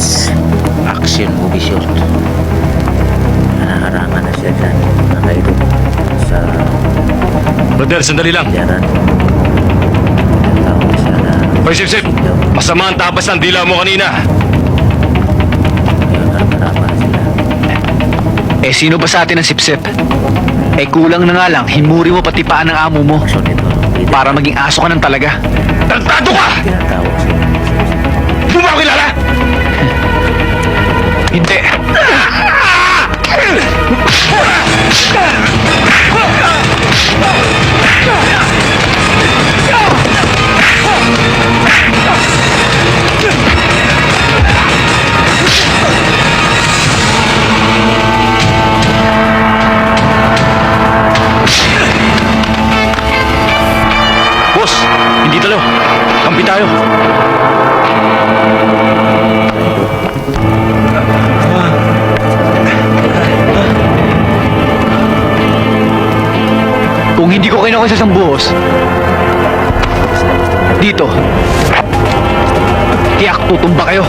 It's action movie short. Naharangan na siya dyan, mga idol, sa Brother, sandali lang. yaran. Tawag siya na Hoy, Sip-Sip! Masama ang tapas ng dila mo kanina. yun, naharangan na sila. Eh, sino ba sa atin ang sipsip? Eh, kulang na nga lang, himuri mo pati paan ng amo mo Action ito, para maging aso ka ng talaga. Tartado ka! tinatawag siya. Di mo ako kilala? Hindi. Boss, hindi talo. Kampi tayo. Kung hindi ko kinuha sa isang buhos, dito, tiyak tutumba kayo.